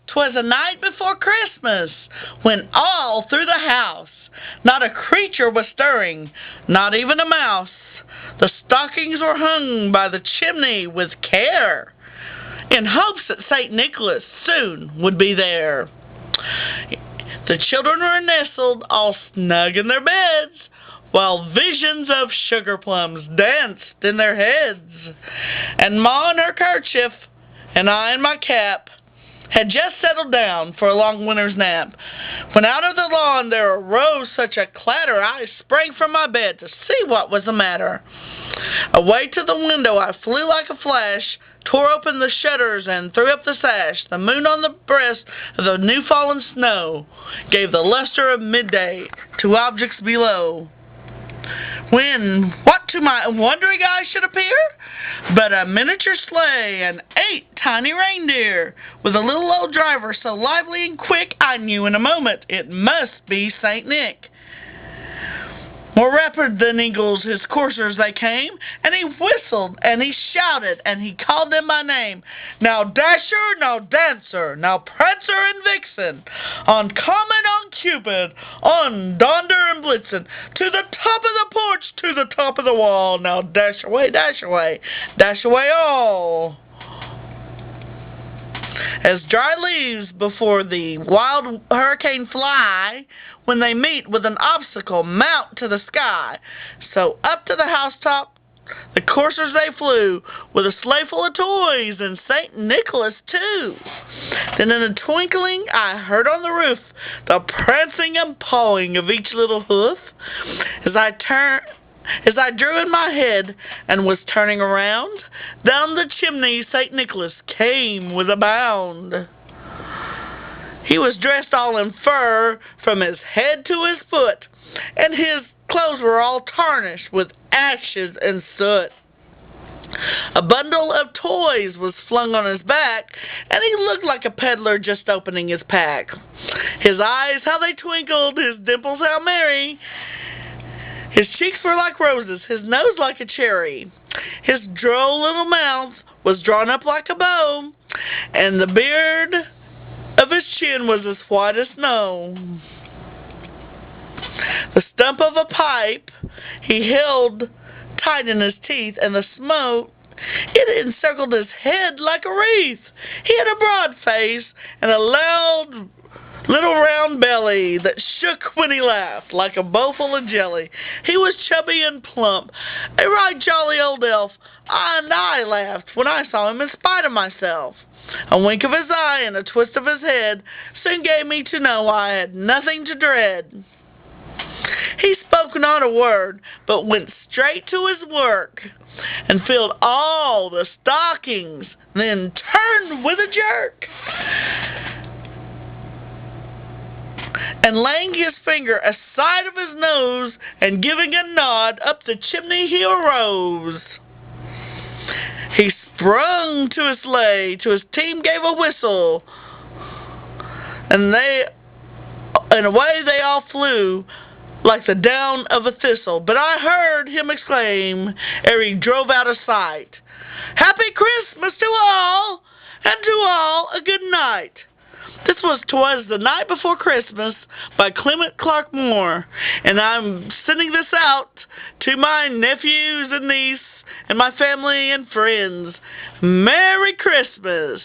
'twas the night before Christmas, when all through the house not a creature was stirring, not even a mouse. The stockings were hung by the chimney with care, in hopes that St. Nicholas soon would be there. The children were nestled all snug in their beds, while visions of sugar plums danced in their heads. And Ma in her kerchief, and I in my cap, had just settled down for a long winter's nap, when out of the lawn there arose such a clatter I sprang from my bed to see what was the matter. Away to the window I flew like a flash, tore open the shutters and threw up the sash. The moon on the breast of the new-fallen snow gave the luster of midday to objects below. When what to my wondering eyes should appear but a miniature sleigh and 8 tiny reindeer, with a little old driver so lively and quick I knew in a moment it must be St. Nick. More rapid than eagles his coursers they came, and he whistled and he shouted and he called them by name. Now Dasher, now Dancer, now Prancer and Vixen, on Comet, on Cupid, on Donder and Blitzen, to the top of the porch, to the top of the wall. Now dash away all. As dry leaves before the wild hurricane fly, when they meet with an obstacle, mount to the sky, so up to the housetop the coursers they flew, with a sleigh full of toys, and St. Nicholas too. Then in a twinkling I heard on the roof the prancing and pawing of each little hoof. As I drew in my head and was turning around, down the chimney St. Nicholas came with a bound. He was dressed all in fur from his head to his foot, and his clothes were all tarnished with ashes and soot. A bundle of toys was flung on his back, and he looked like a peddler just opening his pack. His eyes, how they twinkled, his dimples, how merry. His cheeks were like roses, his nose like a cherry. His droll little mouth was drawn up like a bow, and the beard of his chin was as white as snow. The stump of a pipe he held tight in his teeth, and the smoke, it encircled his head like a wreath. He had a broad face and a loud little round belly that shook when he laughed like a bowl full of jelly. He was chubby and plump, a right jolly old elf, and I laughed when I saw him in spite of myself. A wink of his eye and a twist of his head soon gave me to know I had nothing to dread. He spoke not a word, but went straight to his work, and filled all the stockings, then turned with a jerk, and laying his finger aside of his nose, and giving a nod, up the chimney he arose. He sprung to his sleigh, to his team gave a whistle, and away they all flew, like the down of a thistle. But I heard him exclaim, ere he drove out of sight, "Happy Christmas to all, and to all a good night." This was "'Twas the Night Before Christmas" by Clement Clarke Moore, and I'm sending this out to my nephews and niece and my family and friends. Merry Christmas!